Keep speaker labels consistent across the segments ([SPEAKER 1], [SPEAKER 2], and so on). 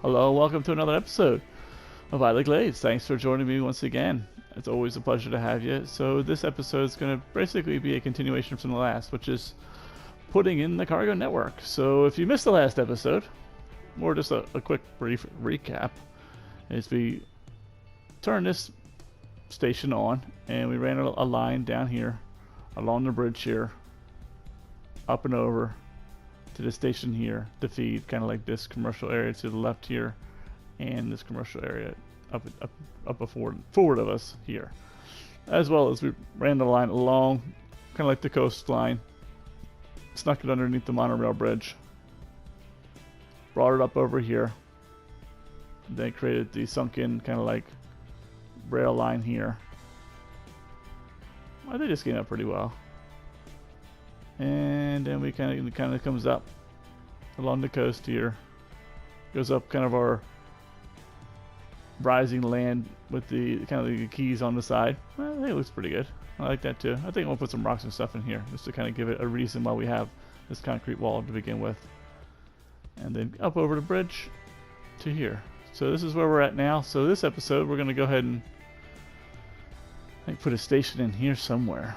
[SPEAKER 1] Hello, welcome to another episode of Isla Glades. Thanks for joining me once again. It's always a pleasure to have you. So this episode is going to basically be a continuation from the last, which is putting in the cargo network. So if you missed the last episode, or just a quick brief recap, is we turned this station on and we ran a line down here along the bridge here, up and over to the station here to feed kind of like this commercial area to the left here and this commercial area up forward of us here, as well as we ran the line along kind of like the coastline, snuck it underneath the monorail bridge, brought it up over here, then created the sunken kind of like rail line here. I think this came out pretty well. And then we kind of comes up along the coast here, goes up kind of our rising land with the kind of the keys on the side. Well, I think it looks pretty good. I like that too. I think we'll put some rocks and stuff in here just to kind of give it a reason why we have this concrete wall to begin with. And then up over the bridge to here. So this is where we're at now. So this episode we're going to go ahead and put a station in here somewhere.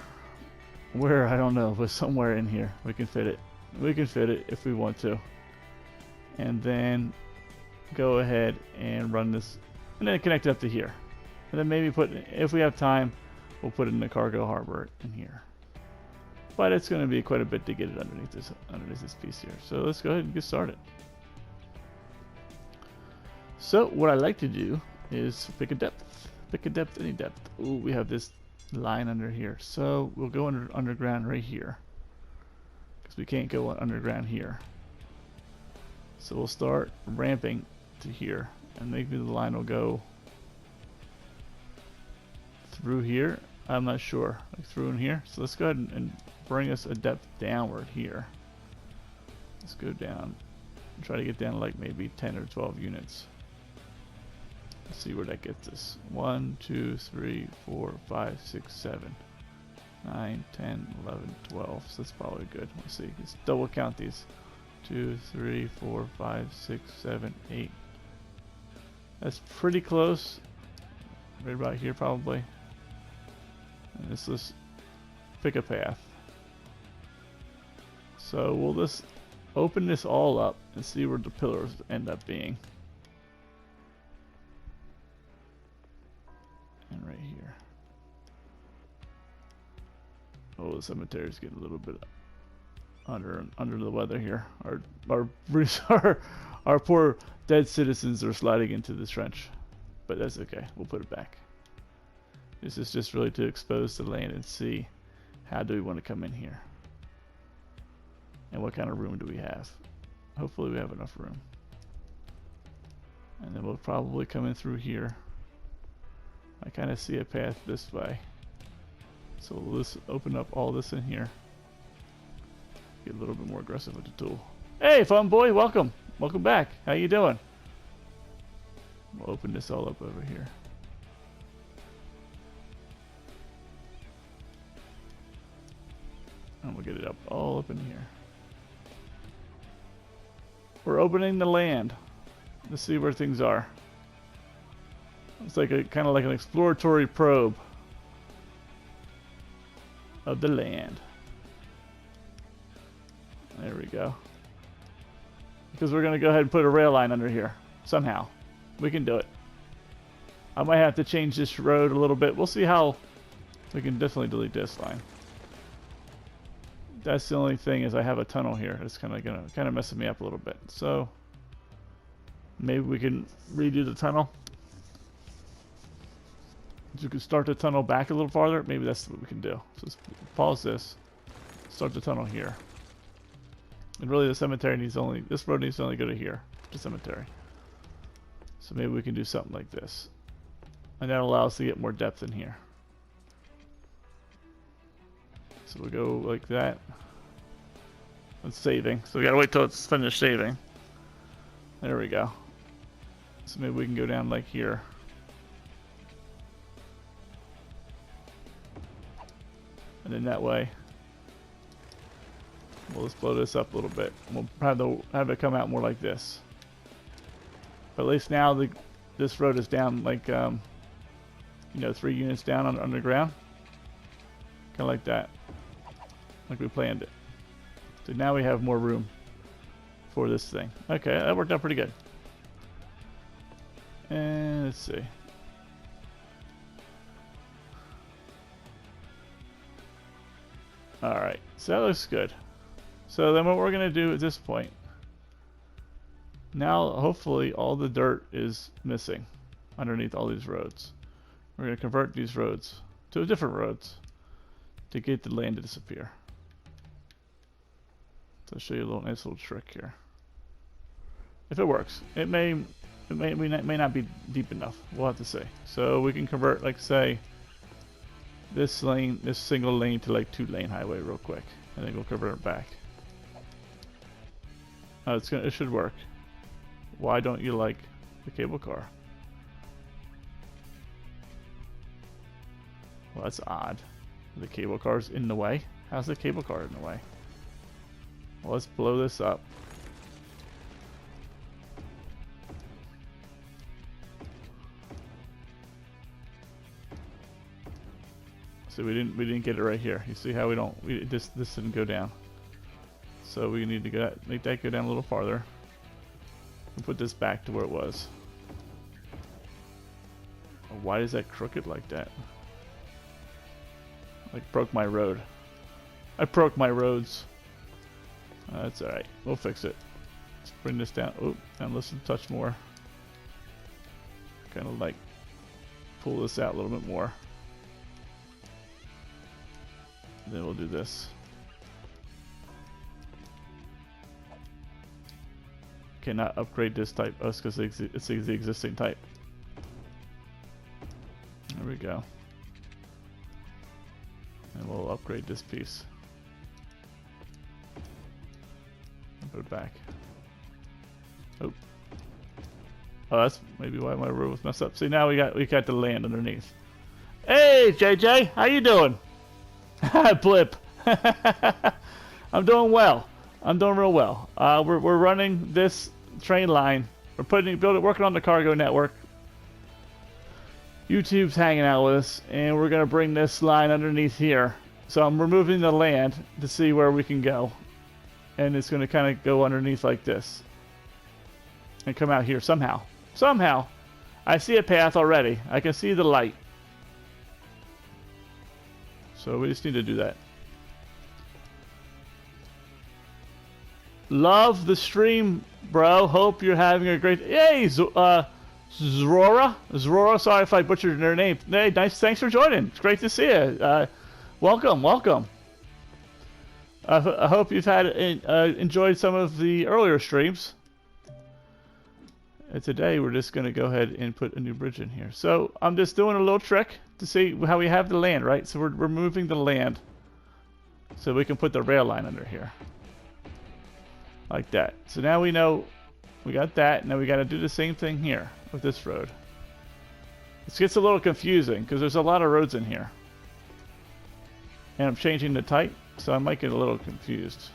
[SPEAKER 1] Where, I don't know, but somewhere in here we can fit it. We can fit it if we want to. And then go ahead and run this, and then connect it up to here. And then maybe put, if we have time, we'll put it in the cargo harbor in here. But it's going to be quite a bit to get it underneath this piece here. So let's go ahead and get started. So what I like to do is pick a depth, any depth. Ooh, we have this line under here, so we'll go underground right here because we can't go underground here. So we'll start ramping to here, and maybe the line will go through here. I'm not sure, like through in here. So let's go ahead and bring us a depth downward here. Let's go down and try to get down like maybe 10 or 12 units. Let's see where that gets us. 1, 2, 3, 4, 5, 6, 7, 9, 10, 11, 12. So that's probably good. Let's see. Let's double count these. 2, 3, 4, 5, 6, 7, 8. That's pretty close. Right about here probably. And let's pick a path. So we'll just open this all up and see where the pillars end up being. And right here. Oh, the cemetery is getting a little bit under the weather here. Our poor dead citizens are sliding into this trench, but that's okay. We'll put it back. This is just really to expose the land and see how do we want to come in here, and what kind of room do we have. Hopefully we have enough room, and then we'll probably come in through here. I kind of see a path this way, so we'll just open up all this in here. Get a little bit more aggressive with the tool. Hey, fun boy, welcome back. How you doing? We'll open this all up over here. And we'll get it up all up in here. We're opening the land to see where things are. It's like a kind of like an exploratory probe of the land. There we go. Because we're going to go ahead and put a rail line under here somehow. We can do it. I might have to change this road a little bit. We'll see how. We can definitely delete this line. That's the only thing, is I have a tunnel here. It's kind of messing me up a little bit. So maybe we can redo the tunnel. You can start the tunnel back a little farther. Maybe that's what we can do. So let's pause this. Start the tunnel here. And really the cemetery needs this road needs to only go to here, the cemetery. So maybe we can do something like this. And that'll allow us to get more depth in here. So we'll go like that. It's saving. So we gotta wait till it's finished saving. There we go. So maybe we can go down like here. And then that way we'll just blow this up a little bit. We'll have it come out more like this. But at least now this road is down like, 3 units down underground. Kind of like that. Like we planned it. So now we have more room for this thing. Okay, that worked out pretty good. And let's see. Alright, so that looks good. So then what we're going to do at this point, now hopefully all the dirt is missing underneath all these roads. We're going to convert these roads to different roads to get the land to disappear. So I'll show you a nice little trick here. If it works, it may not be deep enough. We'll have to see. So we can convert, like, say, this single lane to like 2-lane highway real quick, and then we'll convert it back. It should work. Why don't you like the cable car? Well, that's odd. The cable car's in the way. How's the cable car in the way? Well, let's blow this up. So we didn't get it right here. You see how this didn't go down. So we need to make that go down a little farther. And put this back to where it was. Why is that crooked like that? Like broke my road. I broke my roads. That's alright. We'll fix it. Let's bring this down. Oh, and let's touch more. Kind of like pull this out a little bit more. Then we'll do this. Cannot upgrade this type because it's the existing type. There we go. And we'll upgrade this piece. And put it back. Oh. Oh, that's maybe why my road was messed up. See, now we got the land underneath. Hey, JJ, how you doing? Blip. I'm doing well. I'm doing real well. We're running this train line. We're working on the cargo network. YouTube's hanging out with us, and we're gonna bring this line underneath here. So I'm removing the land to see where we can go, and it's gonna kind of go underneath like this, and come out here somehow. Somehow, I see a path already. I can see the light. So we just need to do that. Love the stream, bro. Hope you're having a great... Hey, Zrora. Sorry if I butchered their name. Hey, nice. Thanks for joining. It's great to see you. Welcome. I hope you've enjoyed some of the earlier streams. And today we're just going to go ahead and put a new bridge in here. So I'm just doing a little trick to see how we have the land, right? So we're removing the land so we can put the rail line under here. Like that. So now we know we got that. Now we got to do the same thing here with this road. This gets a little confusing because there's a lot of roads in here. And I'm changing the type, so I might get a little confused.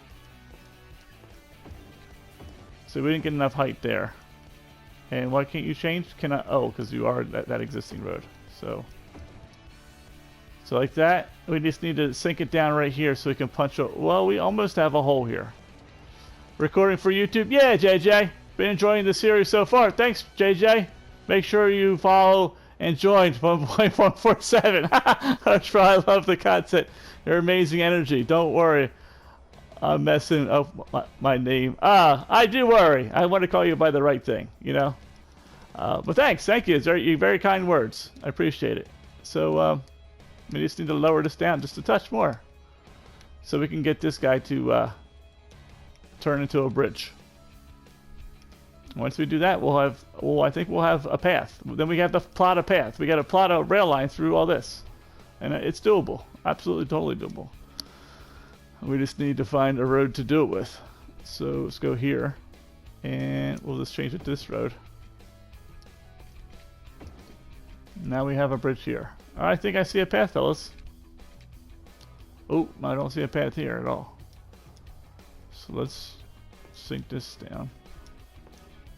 [SPEAKER 1] So we didn't get enough height there. And why can't you change? Oh, because you are that existing road. So like that. We just need to sink it down right here so we can punch a... Well, we almost have a hole here. Recording for YouTube. Yeah, JJ. Been enjoying the series so far. Thanks, JJ. Make sure you follow and join 1.147. That's why I love the content. Your amazing energy. Don't worry. I'm messing up my name. I do worry. I want to call you by the right thing, you know. But thanks. Thank you. It's very kind words. I appreciate it. So we just need to lower this down just a touch more so we can get this guy to turn into a bridge. Once we do that, I think we'll have a path. Then we have to plot a path. We got to plot a rail line through all this. And it's doable. Absolutely, totally doable. We just need to find a road to do it with. So let's go here. And we'll just change it to this road. Now we have a bridge here. I think I see a path, fellas. Oh, I don't see a path here at all. So let's sink this down.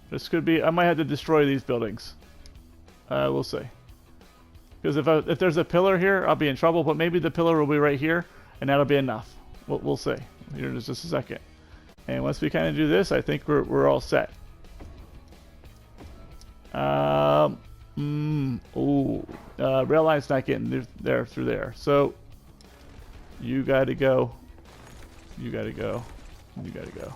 [SPEAKER 1] This could be, I might have to destroy these buildings. We'll see. Because if there's a pillar here, I'll be in trouble, but maybe the pillar will be right here, and that'll be enough. We'll see. Here in just a second. And once we kind of do this, I think we're all set. Rail line's not getting there through there. So, you gotta go. You gotta go. You gotta go.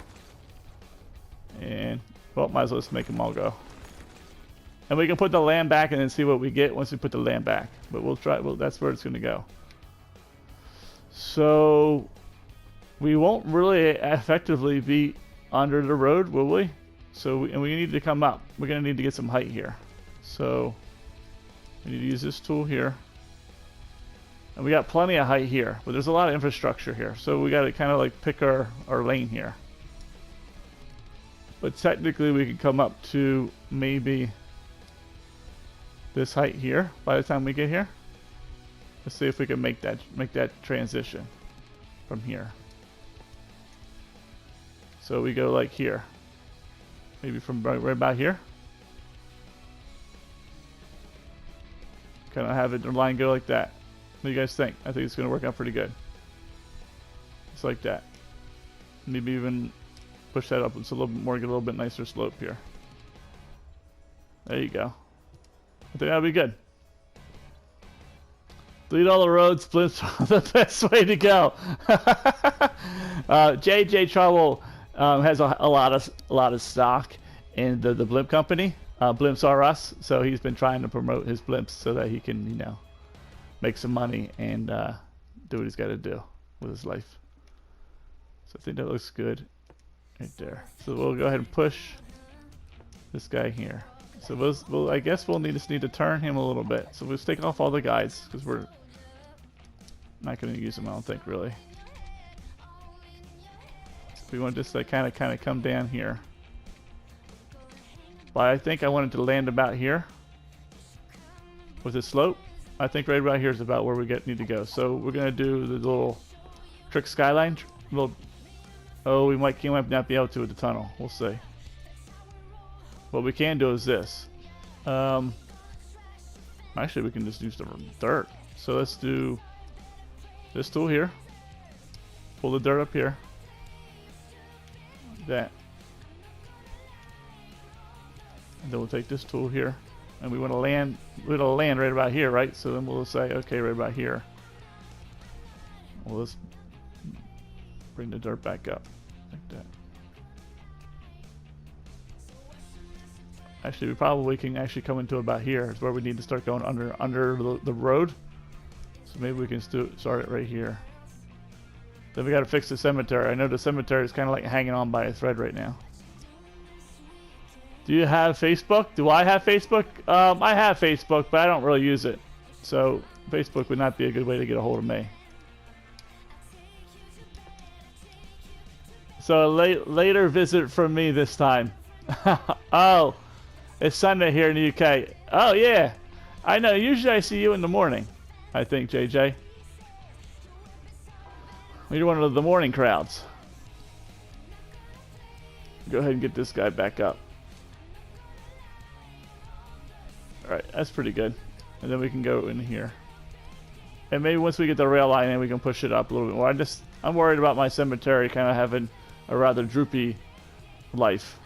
[SPEAKER 1] And, well, might as well just make them all go. And we can put the land back and then see what we get once we put the land back. But we'll try, that's where it's gonna go. So, we won't really effectively be under the road, will we? So, and we need to come up. We're gonna need to get some height here. So, we need to use this tool here. And we got plenty of height here, but there's a lot of infrastructure here. So we gotta kind of like pick our lane here. But technically we could come up to maybe this height here by the time we get here. Let's see if we can make that transition from here. So we go like here. Maybe from right about here. Kind of have the line go like that. What do you guys think? I think it's going to work out pretty good. Just like that. Maybe even push that up. It's a little bit more, get a little bit nicer slope here. There you go. I think that'll be good. Delete all the roads. Blimps are the best way to go. JJ Trouble has a lot of stock in the blimp company. Blimps are us. So he's been trying to promote his blimps so that he can, you know, make some money and do what he's got to do with his life. So I think that looks good right there. So we'll go ahead and push this guy here. So I guess we'll just need to turn him a little bit. So we'll take off all the guides because we're not going to use them, I don't think, really. So we want this to kind of come down here. But I think I wanted to land about here with the slope. I think right about here is about where we need to go. So we're gonna do the little trick skyline. Oh, we might not be able to with the tunnel. We'll see. What we can do is this. Actually, we can just use the dirt. So let's do this tool here. Pull the dirt up here. That. And then we'll take this tool here. And we want to land right about here, right? So then we'll say, okay, right about here. Well, let's bring the dirt back up like that. Actually, we probably can actually come into about here. It's where we need to start going under the road. So maybe we can start it right here. Then we got to fix the cemetery. I know the cemetery is kind of like hanging on by a thread right now. Do you have Facebook? Do I have Facebook? I have Facebook, but I don't really use it. So Facebook would not be a good way to get a hold of me. So later visit from me this time. Oh, it's Sunday here in the UK. Oh yeah, I know. Usually I see you in the morning. I think, JJ. You're one of the morning crowds. Go ahead and get this guy back up. Alright, that's pretty good. And then we can go in here. And maybe once we get the rail line in, we can push it up a little bit more. I'm worried about my cemetery kind of having a rather droopy life.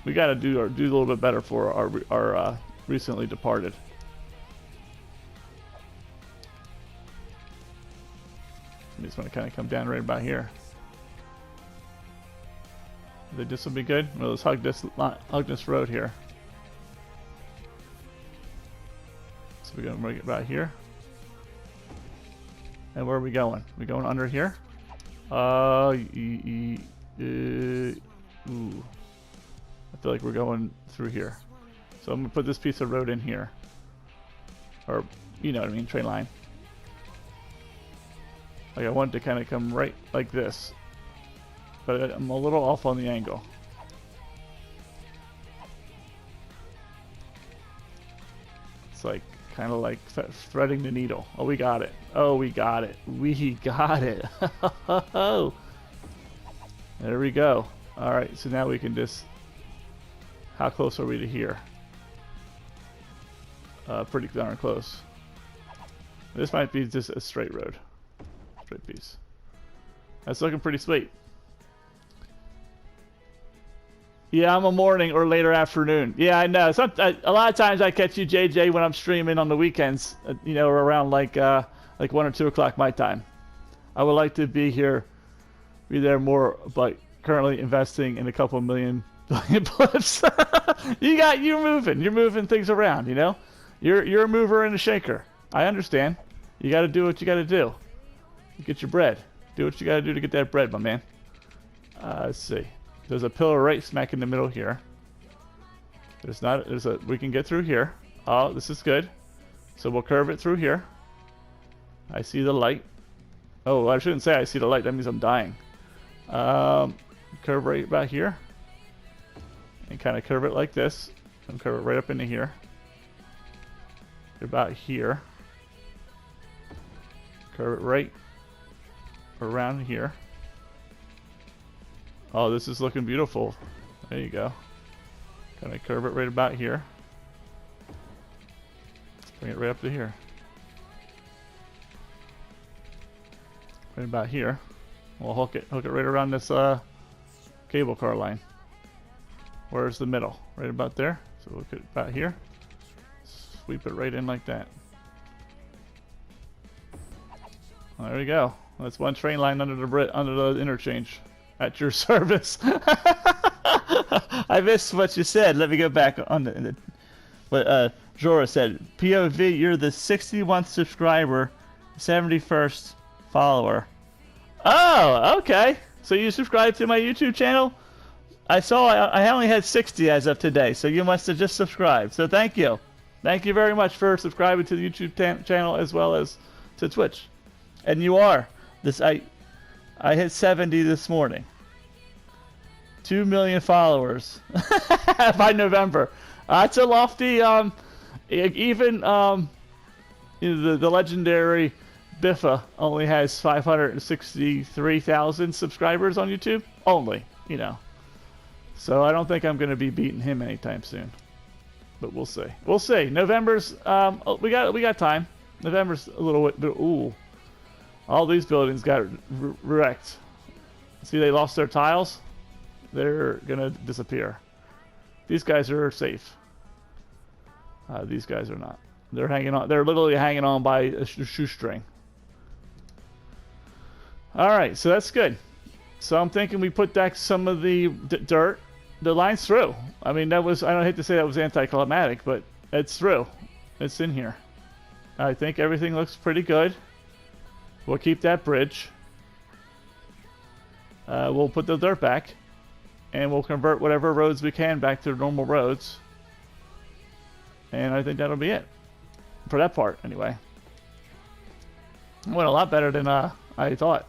[SPEAKER 1] We got to do a little bit better for our recently departed. I just want to kind of come down right about here. I think this will be good. Well, let's hug this road here. So we're going to make it right here. And where are we going? We going under here? Ooh. I feel like we're going through here. So I'm going to put this piece of road in here. Or, you know what I mean, train line. Like I want it to kind of come right like this. But I'm a little off on the angle. It's like kind of like threading the needle. Oh, we got it. Oh, we got it. We got it. Oh, there we go. All right, so now we can just How close are we to here? Pretty darn close. This might be just a straight road. Straight piece. That's looking pretty sweet. Yeah, I'm a morning or later afternoon. Yeah, I know. A lot of times I catch you, JJ, when I'm streaming on the weekends. You know, around like 1 or 2 o'clock my time. I would like to be there more, but currently investing in a couple million billion blips. You're moving things around. You know, you're a mover and a shaker. I understand. You got to do what you got to do. You get your bread. Do what you got to do to get that bread, my man. Let's see. There's a pillar right smack in the middle here. We can get through here. Oh, this is good. So we'll curve it through here. I see the light. Oh, I shouldn't say I see the light. That means I'm dying. Curve right about here. And kind of curve it like this. And curve it right up into here. About here. Curve it right around here. Oh, this is looking beautiful. There you go. Kind of curve it right about here. Bring it right up to here. Right about here. We'll hook it right around this cable car line. Where's the middle? Right about there. So we'll hook it about here. Sweep it right in like that. Well, there we go. That's one train line under the interchange. At your service. I missed what you said. Let me go back on what Jora said. POV, you're the 61st subscriber, 71st follower. Oh, okay. So you subscribed to my YouTube channel? I saw I only had 60 as of today, so you must have just subscribed. So thank you. Thank you very much for subscribing to the YouTube channel as well as to Twitch. And you are. I hit 70 this morning. 2 million followers by November. That's a lofty. Even the legendary Biffa only has 563,000 subscribers on YouTube. Only, you know. So I don't think I'm going to be beating him anytime soon. But we'll see. We'll see. November's. We got time. November's a little bit. Ooh. All these buildings got wrecked. See, they lost their tiles. They're gonna disappear. These guys are safe. These guys are not. They're hanging on. They're literally hanging on by a shoestring. All right, so that's good. So I'm thinking we put back some of the dirt. The line's through. I mean, that was. I don't hate to say that was anticlimactic, but it's through. It's in here. I think everything looks pretty good. We'll keep that bridge. We'll put the dirt back. And we'll convert whatever roads we can back to normal roads. And I think that'll be it. For that part, anyway. It went a lot better than I thought.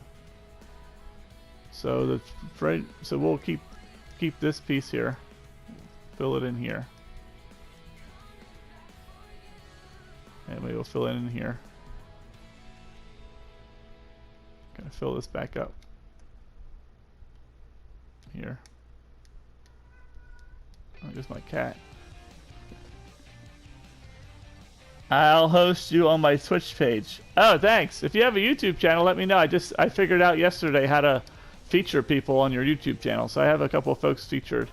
[SPEAKER 1] So we'll keep this piece here. Fill it in here. And we will fill it in here. Gonna fill this back up. Here. Oh, there's my cat. I'll host you on my Twitch page. Oh, thanks. If you have a YouTube channel, let me know. I figured out yesterday how to feature people on your YouTube channel. So I have a couple of folks featured.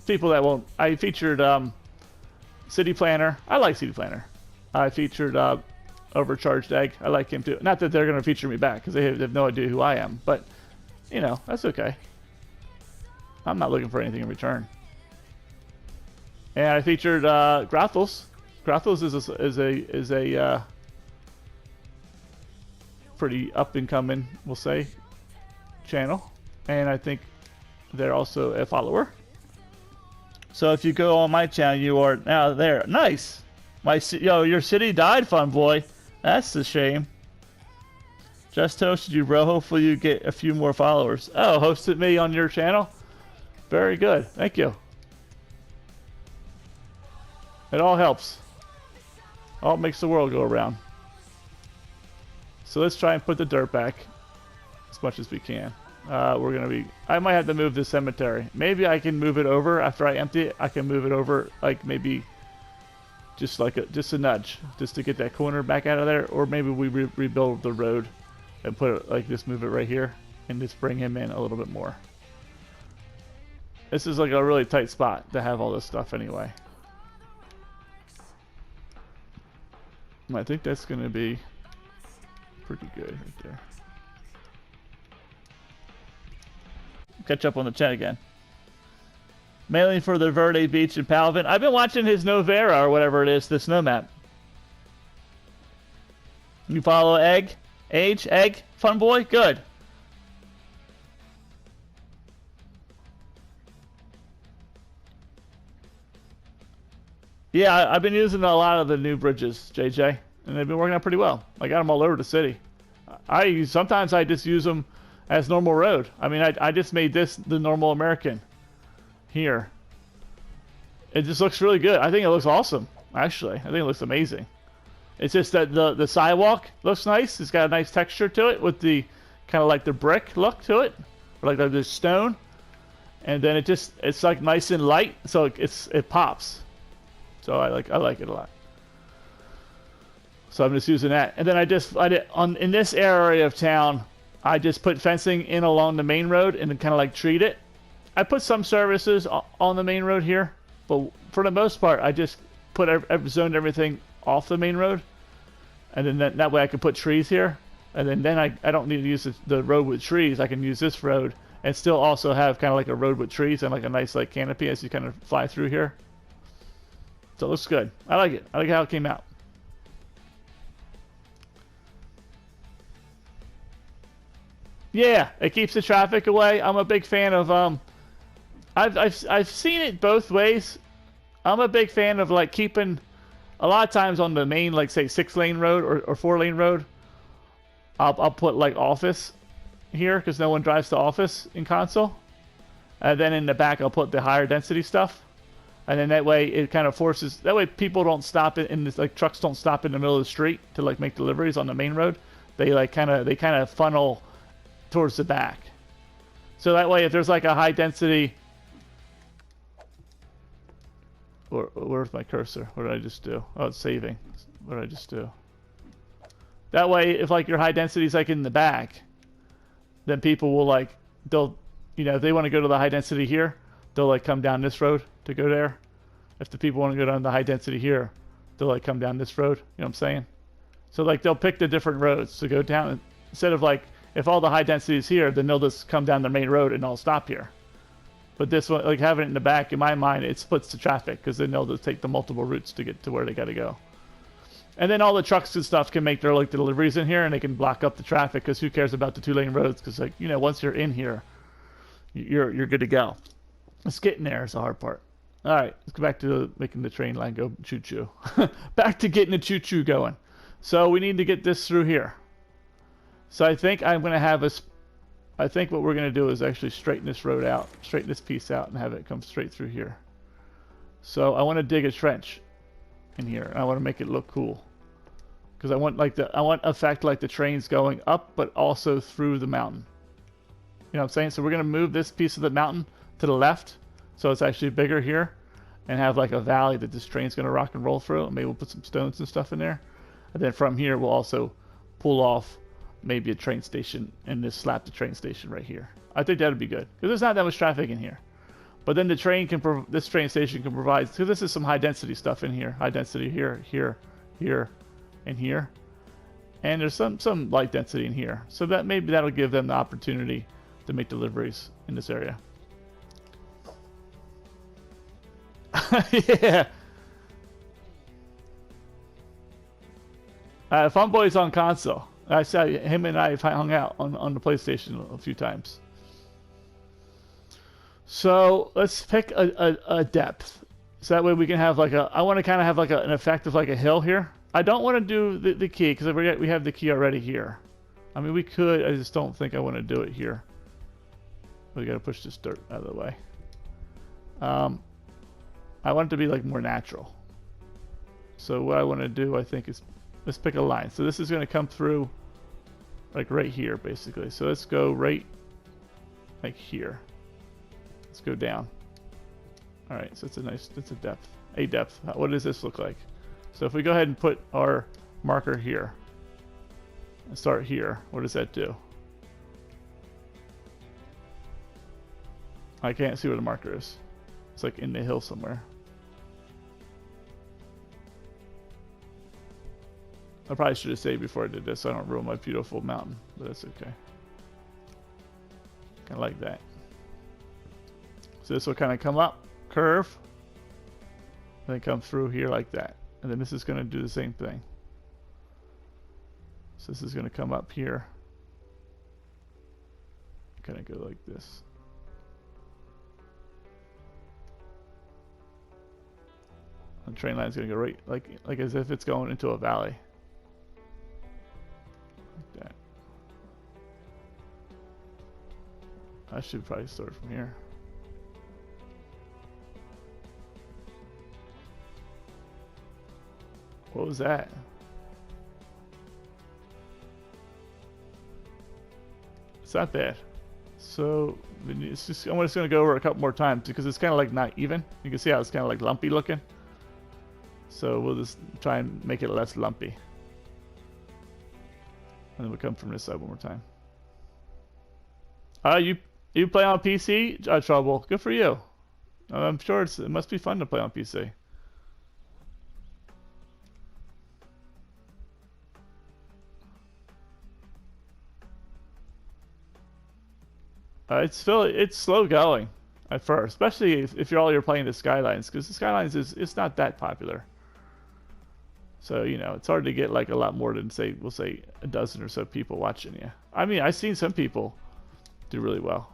[SPEAKER 1] People that won't. I featured City Planner. I like City Planner. I featured Overcharged Egg. I like him too. Not that they're going to feature me back because they have no idea who I am. But, you know, that's okay. I'm not looking for anything in return. And I featured Grothels. Grothels is a pretty up and coming, we'll say, channel, and I think they're also a follower. So if you go on my channel, you are now there. Nice. Your city died, fun boy. That's a shame. Just hosted you, bro. Hopefully you get a few more followers. Oh, hosted me on your channel. Very good. Thank you. It all helps. All makes the world go around. So let's try and put the dirt back as much as we can. We're gonna be. I might have to move this cemetery. Maybe I can move it over after I empty it. I can move it over, like maybe just like just a nudge, just to get that corner back out of there. Or maybe we rebuild the road and put it like just move it right here and just bring him in a little bit more. This is like a really tight spot to have all this stuff anyway. I think that's gonna be pretty good right there. Catch up on the chat again. Mainly for the Verde Beach in Palvin. I've been watching his Novera or whatever it is, the snow map. You follow Egg? Egg? Fun boy? Good. Yeah, I've been using a lot of the new bridges, JJ, and they've been working out pretty well. I got them all over the city. Sometimes I just use them as normal road. I mean, I just made this the normal American here. It just looks really good. I think it looks awesome, actually. I think it looks amazing. It's just that the sidewalk looks nice. It's got a nice texture to it with the kind of like the brick look to it, or like the stone. And then it's like nice and light, so it pops. So I like it a lot. So I'm just using that. And then in this area of town, I just put fencing in along the main road and then kind of like treat it. I put some services on the main road here, but for the most part, I just zoned everything off the main road, and then that way I can put trees here, and then I don't need to use the road with trees. I can use this road and still also have kind of like a road with trees and like a nice like canopy as you kind of fly through here. So it looks good. I like it. I like how it came out. Yeah, it keeps the traffic away. I'm a big fan of I've seen it both ways. I'm a big fan of like keeping a lot of times on the main, like say 6-lane road or 4-lane road. I'll put like office here because no one drives to office in console, and then in the back I'll put the higher density stuff, and then that way it kind of forces. That way people don't stop in this, like trucks don't stop in the middle of the street to like make deliveries on the main road. They kind of funnel towards the back. So that way if there's like a high density. Where's my cursor? What did I just do? Oh, it's saving. What did I just do? That way, if like your high density is like in the back, then people will like, if they want to go to the high density here, they'll like come down this road to go there. If the people want to go down the high density here, they'll like come down this road. You know what I'm saying? So like they'll pick the different roads to go down. Instead of like, if all the high density is here, then they'll just come down the main road and all stop here. But this one, like having it in the back, in my mind, it splits the traffic because then they'll just take the multiple routes to get to where they got to go. And then all the trucks and stuff can make their like deliveries in here, and they can block up the traffic because who cares about the 2-lane roads? Because like once you're in here, you're good to go. Let's get in there is the hard part. All right, let's go back to making the train line go choo choo. Back to getting the choo choo going. So we need to get this through here. So I think I'm gonna have I think what we're going to do is actually straighten this road out, straighten this piece out, and have it come straight through here. So I want to dig a trench in here, and I want to make it look cool. Because I want effect like the train's going up, but also through the mountain. You know what I'm saying? So we're going to move this piece of the mountain to the left, so it's actually bigger here, and have like a valley that this train's going to rock and roll through. And maybe we'll put some stones and stuff in there. And then from here, we'll also pull off maybe a train station and just slap the train station right here. I think that'd be good because there's not that much traffic in here. But then the train this train station can provide. So this is some high density stuff in here. High density here, and here, and there's some light density in here. So that maybe that'll give them the opportunity to make deliveries in this area. Yeah. Fun Boy's on console. I saw him and I have hung out on the PlayStation a few times. So let's pick a depth. So that way we can have like I want to kind of have like an effect of like a hill here. I don't want to do the key because we have the key already here. I mean, we could. I just don't think I want to do it here. We got to push this dirt out of the way. I want it to be like more natural. So what I want to do, I think, is let's pick a line. So this is going to come through like right here, basically. So let's go right like here. Let's go down. All right, so it's a depth. A depth. What does this look like? So if we go ahead and put our marker here and start here, what does that do? I can't see where the marker is. It's like in the hill somewhere. I probably should have saved before I did this so I don't ruin my beautiful mountain, but that's okay. Kind of like that. So this will kind of come up, curve, then come through here like that. And then this is going to do the same thing. So this is going to come up here. Kind of go like this. The train line is going to go right, like as if it's going into a valley. Like that. I should probably start from here. What was that? It's not bad. So it's just, I'm just going to go over it a couple more times because it's kind of like not even. You can see how it's kind of like lumpy looking. So we'll just try and make it less lumpy. And then we'll come from this side one more time. You play on PC? Trouble. Good for you. I'm sure it must be fun to play on PC. It's slow going at first, especially if you're playing the Skylines, because the Skylines it's not that popular. So you know it's hard to get like a lot more than we'll say a dozen or so people watching you. I mean I've seen some people do really well,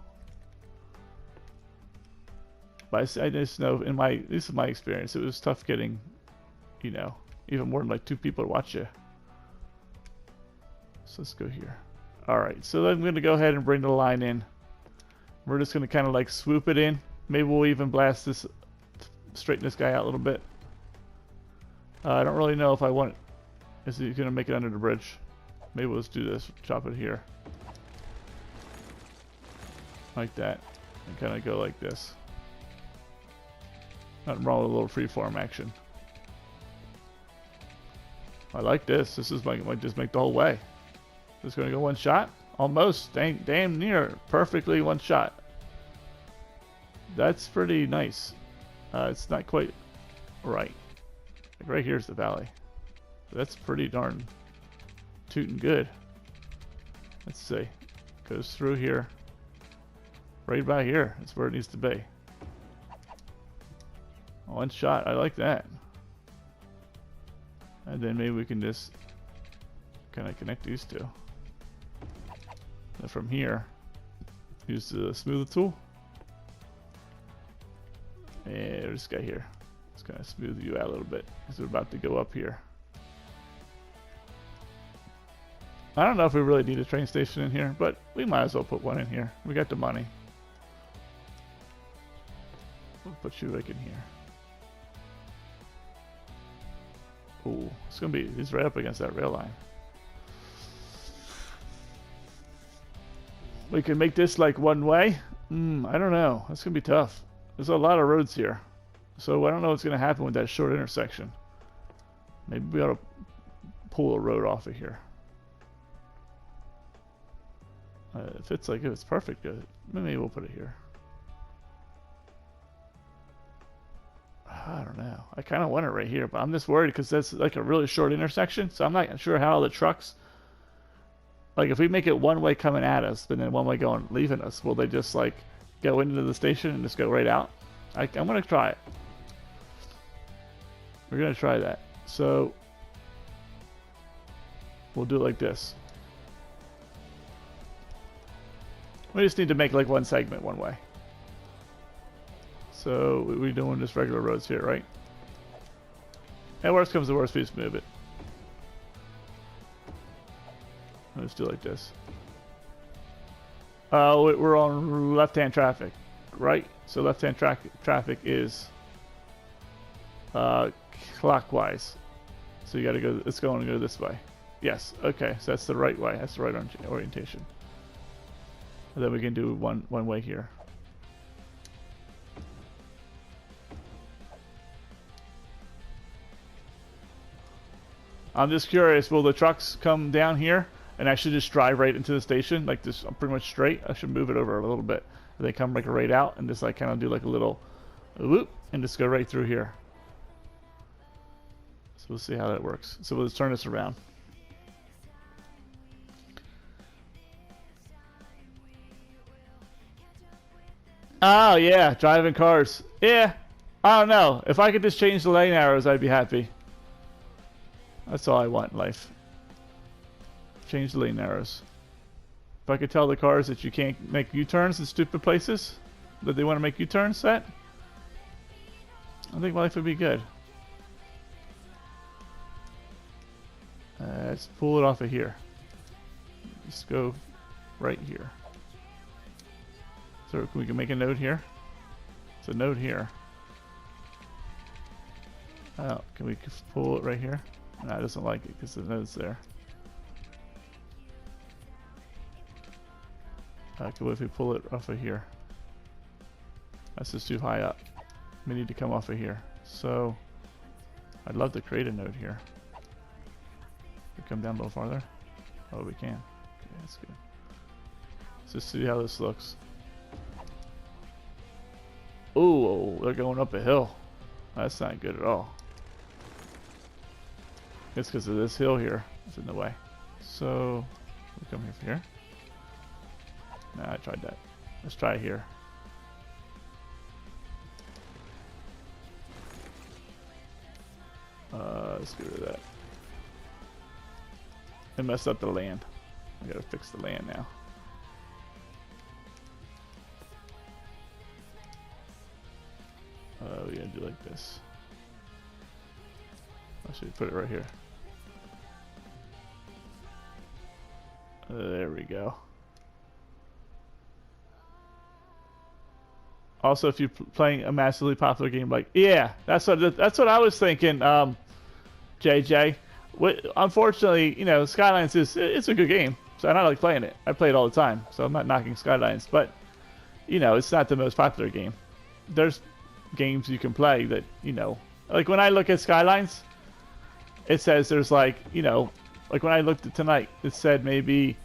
[SPEAKER 1] but I just know this is my experience. It was tough getting, you know, even more than like 2 people to watch you. So let's go here. All right, so then I'm going to go ahead and bring the line in. We're just going to kind of like swoop it in. Maybe we'll even blast this, straighten this guy out a little bit. I don't really know if I want it. Is he going to make it under the bridge? Maybe we'll just do this. Chop it here. Like that. And kind of go like this. Nothing wrong with a little freeform action. I like this. This is might just make the whole way. Just going to go one shot. Almost. Damn near. Perfectly one shot. That's pretty nice. It's not quite right. Like right here's the valley. That's pretty darn tootin' good. Let's see. Goes through here. Right by here. That's where it needs to be. One shot. I like that. And then maybe we can just kind of connect these two. And from here, use the smooth tool. And this guy here. Let's kind of smooth you out a little bit because we're about to go up here. I don't know if we really need a train station in here, but we might as well put one in here. We got the money. We'll put you like in here. Ooh, it's gonna be, he's right up against that rail line. We can make this like one way. I don't know. That's gonna be tough. There's a lot of roads here. So I don't know what's gonna happen with that short intersection. Maybe we ought to pull a road off of here. If it's perfect, maybe we'll put it here. I don't know. I kind of want it right here, but I'm just worried because that's like a really short intersection. So I'm not sure how the trucks, like if we make it one way coming at us, but then one way going leaving us, will they just like go into the station and just go right out? I'm going to try it. We're going to try that. So we'll do it like this. We just need to make like one segment one way. So we're doing just regular roads here, right? And worst comes to worst, we just move it. Let's do it like this. We're on left-hand traffic, right? So left-hand traffic is clockwise. So you got to go. It's going to go this way. Yes. Okay. So that's the right way. That's the right orientation. And then we can do one way here. I'm just curious, will the trucks come down here and I should just drive right into the station like this? I'm pretty much straight. I should move it over a little bit. They come like right out and just like kind of do like a little whoop and just go right through here. So we'll see how that works. So we'll just turn this around. Oh yeah, driving cars. Yeah, I don't know. If I could just change the lane arrows, I'd be happy. That's all I want in life. Change the lane arrows. If I could tell the cars that you can't make U-turns in stupid places, that they want to make U-turns at, I think life would be good. Let's pull it off of here. Just go right here. So we can make a node here. It's a node here. Oh, can we pull it right here? No, it doesn't like it because the node's there. Okay, what if we pull it off of here? That's just too high up. We need to come off of here. So, I'd love to create a node here. We come down a little farther. Oh, we can. Okay, that's good. Let's just see how this looks. Ooh, they're going up a hill. That's not good at all. It's because of this hill here. It's in the way. So, we come here. Nah, I tried that. Let's try it here. Let's get rid of that. It messed up the land. I gotta fix the land now. We gotta do like this. I should put it right here. There we go. Also, if you're playing a massively popular game, like that's what I was thinking. JJ, unfortunately, you know, Skylines it's a good game, so I like playing it. I play it all the time, so I'm not knocking Skylines, but you know, it's not the most popular game. There's games you can play that, you know, like when I look at Skylines, it says there's like, you know, like when I looked at tonight, it said maybe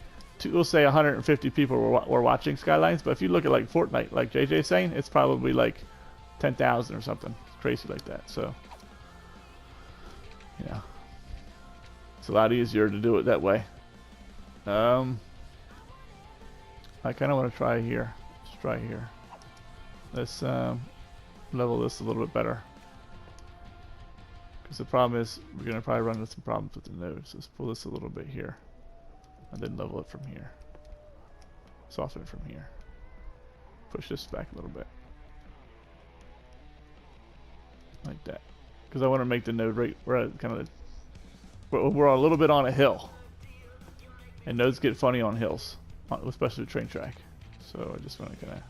[SPEAKER 1] we'll say 150 people were watching Skylines, but if you look at like Fortnite, like JJ's saying, it's probably like 10,000 or something crazy like that. So, yeah, it's a lot easier to do it that way. I kind of want to try here. Let's try here. Let's level this a little bit better. Because the problem is we're going to probably run into some problems with the nodes. Let's pull this a little bit here. And then level it from here. Soften it from here. Push this back a little bit. Like that. Because I want to make the node right, we're a little bit on a hill. And nodes get funny on hills. Especially the train track. So I just want to kind of...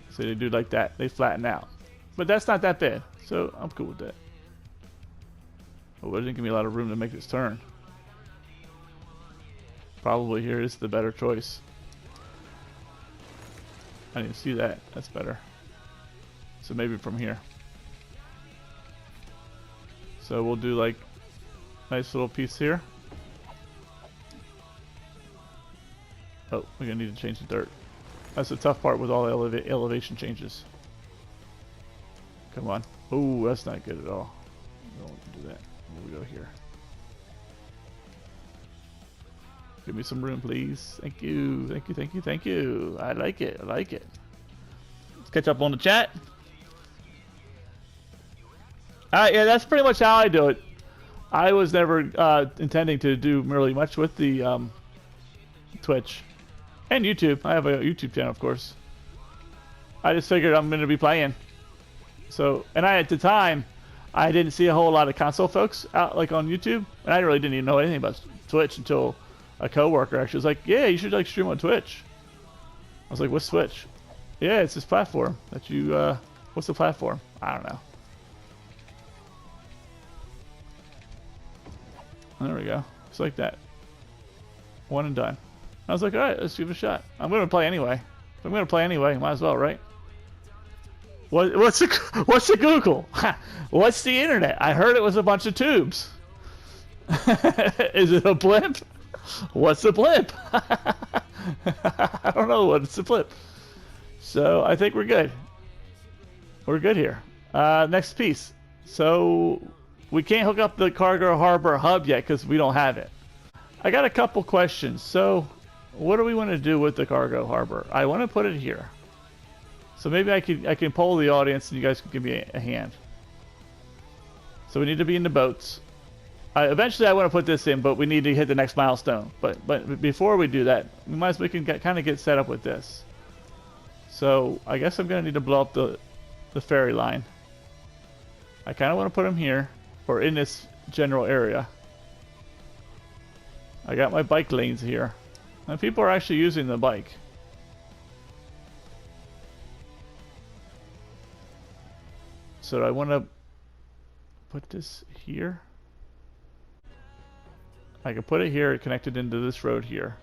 [SPEAKER 1] So they do like that. They flatten out. But that's not that bad. So I'm cool with that. Oh, it didn't give me a lot of room to make this turn. Probably here is the better choice. I didn't see that. That's better. So maybe from here. So we'll do like nice little piece here. Oh, we're gonna need to change the dirt. That's the tough part with all elevation changes. Come on. Oh, that's not good at all. We don't want to do that. We'll go here. Give me some room, please. Thank you. Thank you, thank you, thank you. I like it. I like it. Let's catch up on the chat. Yeah, that's pretty much how I do it. I was never intending to do really much with the Twitch. And YouTube. I have a YouTube channel, of course. I just figured I'm going to be playing. So, and at the time, I didn't see a whole lot of console folks out like on YouTube. And I really didn't even know anything about Twitch until a coworker actually was like, yeah, you should like stream on Twitch. I was like, what's Twitch? Yeah, it's this platform that you, what's the platform? I don't know. There we go. Just like that. One and done. I was like, alright, let's give it a shot. I'm gonna play anyway. If I'm gonna play anyway, might as well, right? What's the Google? What's the internet? I heard it was a bunch of tubes. Is it a blimp? What's a blimp? I don't know what's a blimp. So I think we're good. We're good here. Next piece. So we can't hook up the cargo harbor hub yet because we don't have it. I got a couple questions. So what do we want to do with the cargo harbor? I want to put it here. So maybe I can poll the audience and you guys can give me a hand. So we need to be in the boats. Eventually I want to put this in, but we need to hit the next milestone. But before we do that, we can kind of get set up with this. So I guess I'm going to need to blow up the ferry line. I kind of want to put them here, or in this general area. I got my bike lanes here. And people are actually using the bike. So I want to put this here. I can put it here, connected into this road here.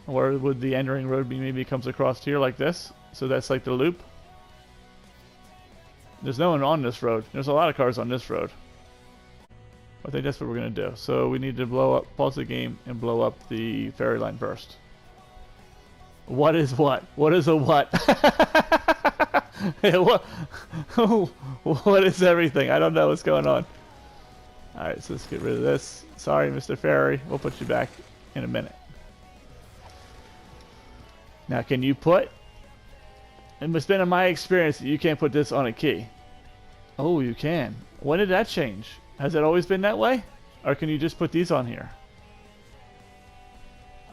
[SPEAKER 1] Or would the entering road be maybe comes across here like this? So that's like the loop. There's no one on this road. There's a lot of cars on this road. I think that's what we're going to do. So we need to pause the game and blow up the ferry line first. What is what? What is a what? What is everything? I don't know what's going on. Alright, so let's get rid of this. Sorry, Mr. Ferry. We'll put you back in a minute. Now, can you put... It's been in my experience that you can't put this on a key. Oh, you can. When did that change? Has it always been that way? Or can you just put these on here?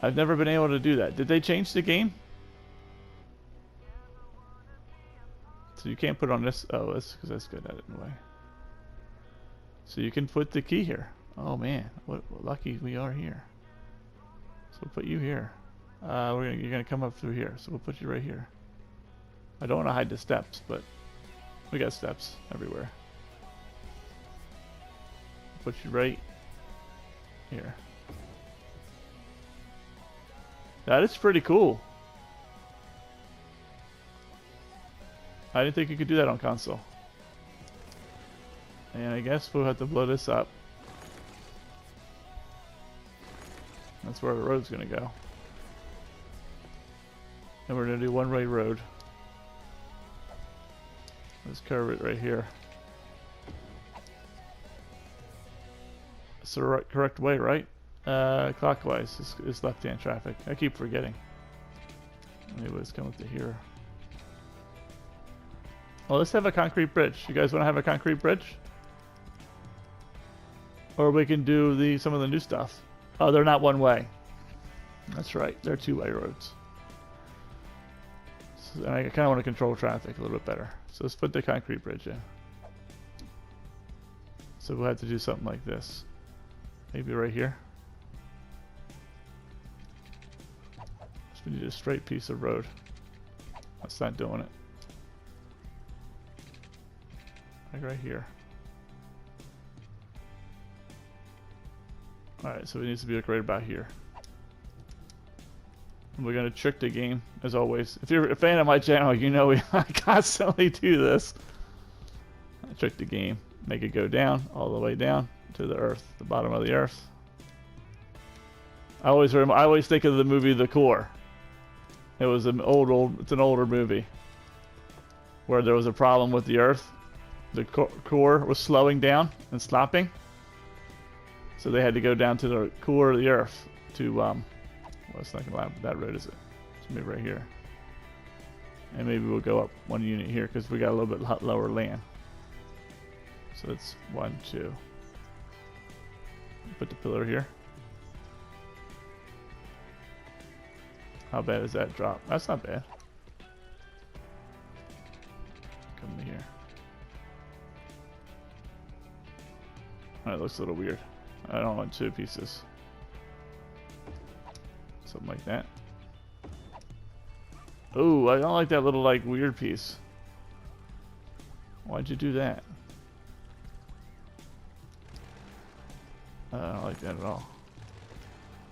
[SPEAKER 1] I've never been able to do that. Did they change the game? So you can't put on this. Oh, that's because that's good at it in a way. So you can put the key here. Oh man, what lucky we are here. So we'll put you here. You're gonna come up through here. So we'll put you right here. I don't want to hide the steps, but we got steps everywhere. Put you right here. That is pretty cool. I didn't think you could do that on console. And I guess we'll have to blow this up. That's where the road's gonna go. And we're gonna do one-way road. Let's curve it right here. It's the correct way, right? Clockwise is left-hand traffic. I keep forgetting. Maybe let's come up to here. Well, let's have a concrete bridge. You guys want to have a concrete bridge? Or we can do some of the new stuff. Oh, they're not one way. That's right. They're two-way roads. So, and I kind of want to control traffic a little bit better. So let's put the concrete bridge in. So we'll have to do something like this. Maybe right here. So we need a straight piece of road. That's not doing it. Like right here. Alright, so it needs to be like right about here. And we're going to trick the game, as always. If you're a fan of my channel, you know I constantly do this. I trick the game. Make it go down, all the way down to the earth, the bottom of the earth. I always think of the movie The Core. It was it's an older movie. Where there was a problem with the earth. The core was slowing down and stopping. So they had to go down to the core of the earth to, well, it's not going to that road, is it? So maybe right here. And maybe we'll go up one unit here because we got a little bit lower land. So it's 1, 2. Put the pillar here. How bad is that drop? That's not bad. Come to here. Oh, it looks a little weird. I don't want 2 pieces. Something like that. Oh, I don't like that little weird piece. Why'd you do that? I don't like that at all.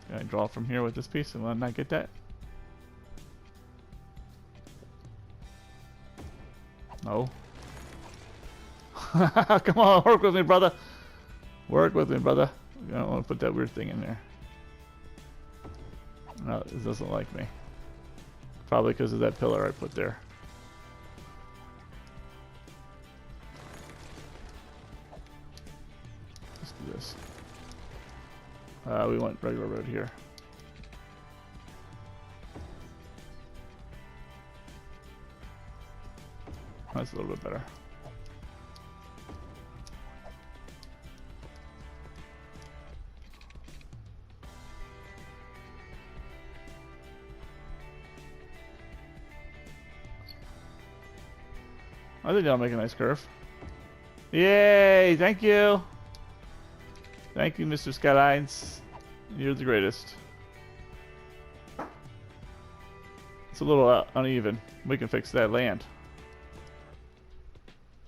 [SPEAKER 1] Can I draw from here with this piece and not get that? No. Come on, work with me, brother. Work with me, brother. I don't want to put that weird thing in there. No, it doesn't like me. Probably because of that pillar I put there. Let's do this. We want regular road here. That's a little bit better. I think that'll make a nice curve. Yay! Thank you! Thank you, Mr. Skylines. You're the greatest. It's a little uneven. We can fix that land.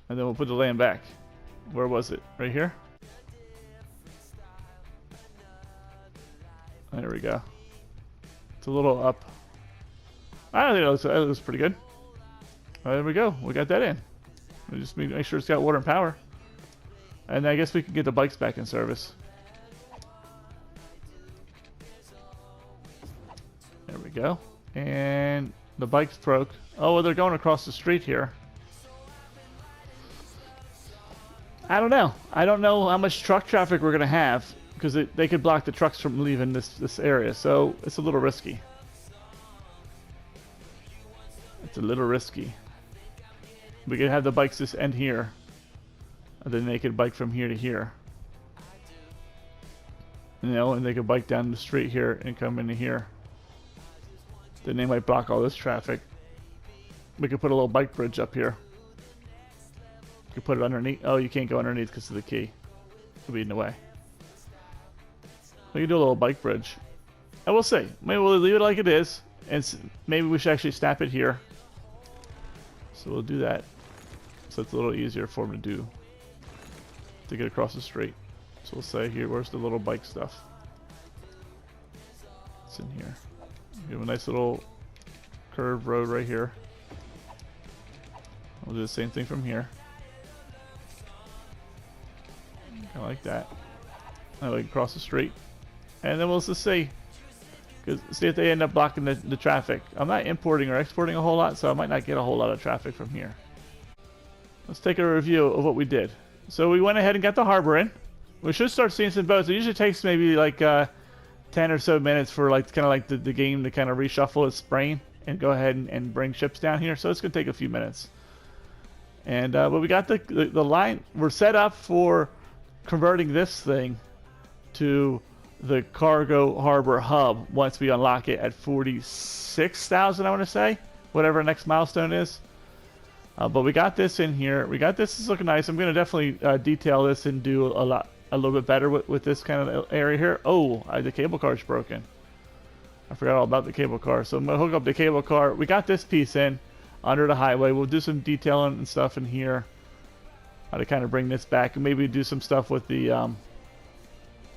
[SPEAKER 1] And then we'll put the land back. Where was it? Right here? There we go. It's a little up. I don't think that looks pretty good. There we go. We got that in. We just make sure it's got water and power. And I guess we can get the bikes back in service. There we go. And the bikes broke. Oh, well, they're going across the street here. I don't know. I don't know how much truck traffic we're going to have, because they could block the trucks from leaving this area, so it's a little risky. It's a little risky. We could have the bikes just end here, and then they could bike from here to here. You know, and they could bike down the street here and come into here. Then they might block all this traffic. We could put a little bike bridge up here. You could put it underneath. Oh, you can't go underneath because of the key. It'll be in the way. We can do a little bike bridge. And we'll see. Maybe we'll leave it like it is. And maybe we should actually snap it here. So we'll do that. So it's a little easier for them to do. To get across the street. So we'll say here, where's the little bike stuff? It's in here. Give a nice little curved road right here. We'll do the same thing from here. Kind of like that. Now we can cross the street. And then we'll just see. See if they end up blocking the traffic. I'm not importing or exporting a whole lot, so I might not get a whole lot of traffic from here. Let's take a review of what we did. So we went ahead and got the harbor in. We should start seeing some boats. It usually takes maybe like 10 or so minutes for like kind of like the game to kind of reshuffle its brain and go ahead and bring ships down here. So it's going to take a few minutes. And but we got the line. We're set up for converting this thing to the cargo harbor hub once we unlock it at 46,000, I want to say, whatever next milestone is. But we got this in here. We got this. It's looking nice. I'm going to definitely detail this and do a little bit better with this kind of area here. Oh, the cable car's broken. I forgot all about the cable car. So I'm going to hook up the cable car. We got this piece in under the highway. We'll do some detailing and stuff in here to kind of bring this back, and maybe do some stuff with the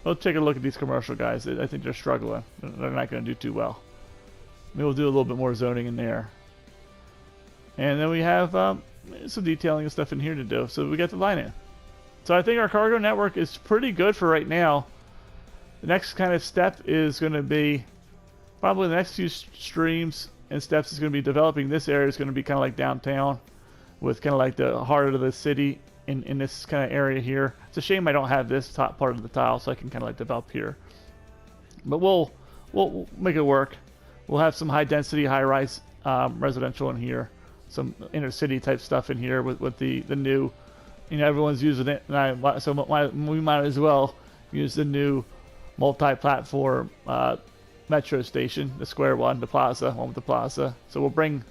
[SPEAKER 1] we'll take a look at these commercial guys. I think they're struggling. They're not going to do too well. Maybe we'll do a little bit more zoning in there. And then we have some detailing and stuff in here to do. So we got the line in. So I think our cargo network is pretty good for right now. The next kind of step is going to be probably the next few streams and steps is going to be developing this area. Is going to be kind of like downtown with kind of like the heart of the city in this kind of area here. It's a shame I don't have this top part of the tile, so I can kind of like develop here. But we'll make it work. We'll have some high density, high rise residential in here. Some inner city type stuff in here with the new, you know, everyone's using it, and we might as well use the new multi-platform metro station, the square one with the plaza. So we'll bring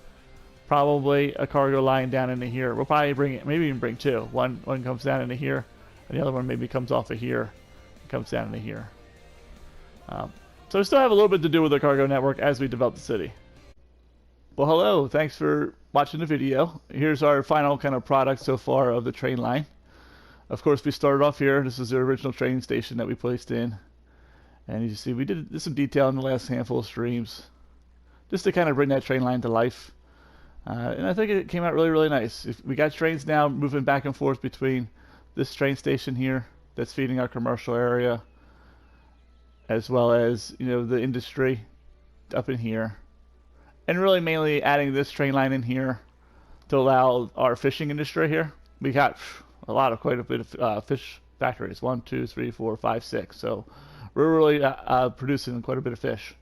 [SPEAKER 1] probably a cargo line down into here. We'll probably bring it, maybe even bring two. One comes down into here, and the other one maybe comes off of here and comes down into here. So we still have a little bit to do with the cargo network as we develop the city. Well, hello. Thanks for watching the video. Here's our final kind of product so far of the train line. Of course, we started off here. This is the original train station that we placed in. And you see, we did some detail in the last handful of streams, just to kind of bring that train line to life. And I think it came out really, really nice. We got trains now moving back and forth between this train station here that's feeding our commercial area, as well as, you know, the industry up in here. And really mainly adding this train line in here to allow our fishing industry here. We got quite a bit of fish factories. 1, 2, 3, 4, 5, 6. So we're really producing quite a bit of fish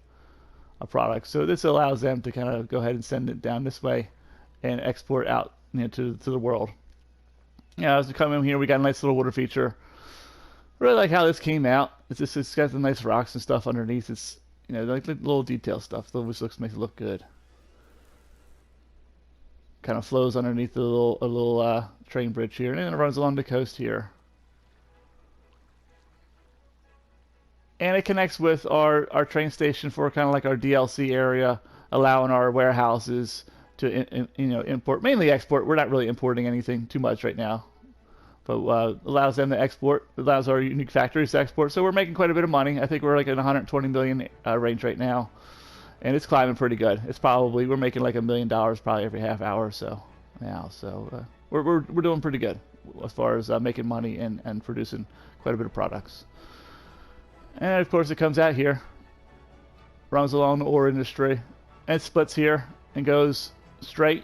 [SPEAKER 1] products. So this allows them to kind of go ahead and send it down this way and export out, you know, to the world. Yeah, as we come in here, we got a nice little water feature. Really like how this came out. It's got some nice rocks and stuff underneath. It's, you know, like little detail stuff. It always makes it look good. Kind of flows underneath a little train bridge here, and then it runs along the coast here. And it connects with our train station for kind of like our DLC area, allowing our warehouses to import, mainly export. We're not really importing anything too much right now, but allows them to export, allows our unique factories to export. So we're making quite a bit of money. I think we're like in 120 million range right now, and it's climbing pretty good. We're making like $1 million probably every half hour or so now. So we're doing pretty good as far as making money and producing quite a bit of products. And of course it comes out here, runs along the ore industry, and it splits here and goes straight.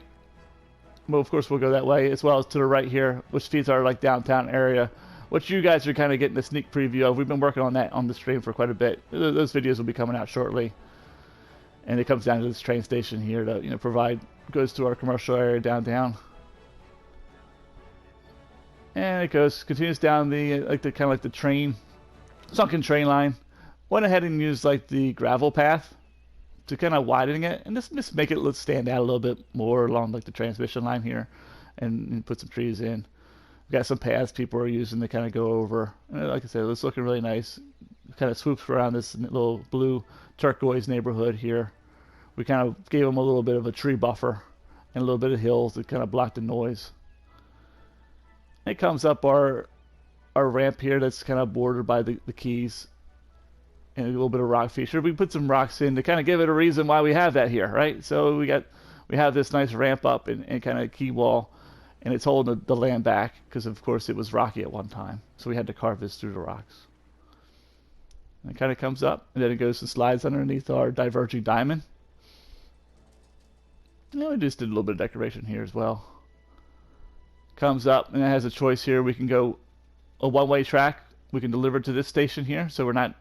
[SPEAKER 1] Well, of course we'll go that way, as well as to the right here, which feeds our like downtown area, which you guys are kind of getting a sneak preview of. We've been working on that on the stream for quite a bit. Those videos will be coming out shortly. And it comes down to this train station here to, you know, provide goods to our commercial area downtown. And it continues down the kind of like the train, sunken train line. Went ahead and used like the gravel path to kind of widen it, and just make it stand out a little bit more along like the transmission line here, and put some trees in. We've got some paths people are using to kind of go over. And like I said, it's looking really nice. It kind of swoops around this little blue turquoise neighborhood here. We kind of gave them a little bit of a tree buffer and a little bit of hills to kind of block the noise. It comes up our ramp here that's kind of bordered by the quays and a little bit of rock feature. We put some rocks in to kind of give it a reason why we have that here, right? So we have this nice ramp up and kind of quay wall, and it's holding the land back because of course it was rocky at one time. So we had to carve this through the rocks. And it kind of comes up, and then it goes and slides underneath our diverging diamond. And we just did a little bit of decoration here as well. Comes up, and it has a choice here. We can go a one-way track. We can deliver to this station here, so we're not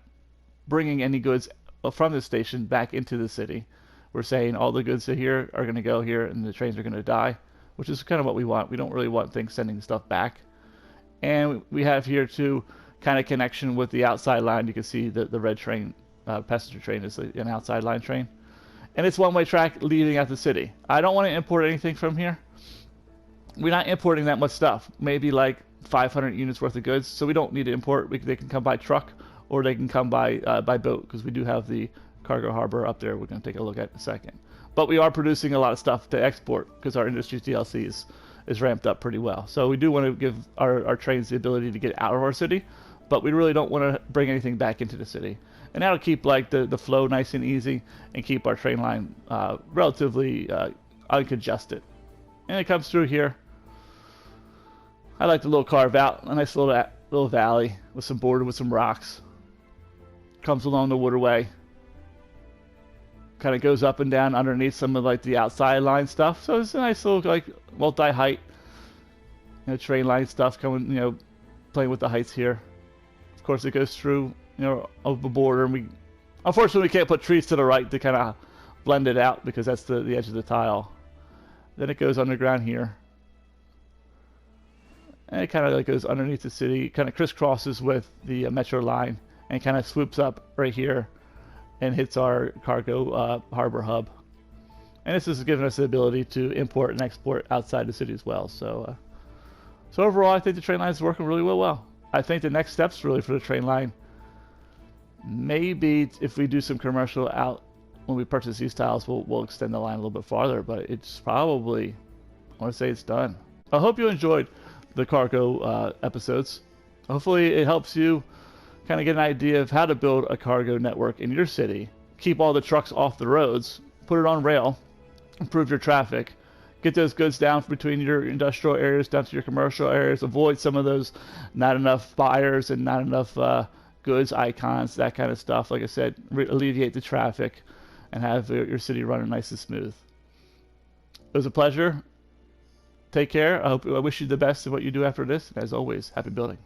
[SPEAKER 1] bringing any goods from this station back into the city. We're saying all the goods here are going to go here, and the trains are going to die, which is kind of what we want. We don't really want things sending stuff back. And we have here too kind of connection with the outside line. You can see the red train, passenger train is an outside line train. And it's one-way track leaving out the city. I don't want to import anything from here. We're not importing that much stuff. Maybe like 500 units worth of goods. So we don't need to import. They can come by truck, or they can come by boat, because we do have the cargo harbor up there we're going to take a look at in a second. But we are producing a lot of stuff to export because our industry's DLC is ramped up pretty well. So we do want to give our trains the ability to get out of our city, but we really don't want to bring anything back into the city. And that'll keep like the flow nice and easy and keep our train line relatively uncongested. And it comes through here. I like the little carve out, a nice little valley with some border with some rocks. Comes along the waterway. Kind of goes up and down underneath some of like the outside line stuff. So it's a nice little like multi-height, train line stuff coming, playing with the heights here. Of course, it goes through, of the border, and unfortunately we can't put trees to the right to kind of blend it out because that's the edge of the tile. Then it goes underground here. And it kind of like goes underneath the city, kind of crisscrosses with the metro line, and kind of swoops up right here and hits our cargo harbor hub. And this has given us the ability to import and export outside the city as well. So overall, I think the train line is working really well. I think the next steps really for the train line, maybe if we do some commercial out when we purchase these tiles, we'll extend the line a little bit farther. But it's probably, I want to say it's done. I hope you enjoyed the cargo episodes. Hopefully it helps you kind of get an idea of how to build a cargo network in your city, keep all the trucks off the roads, put it on rail, improve your traffic, get those goods down between your industrial areas down to your commercial areas, avoid some of those not enough buyers and not enough goods icons, that kind of stuff. Like I said, alleviate the traffic and have your city running nice and smooth. It was a pleasure. Take care. I wish you the best of what you do after this. And as always, happy building.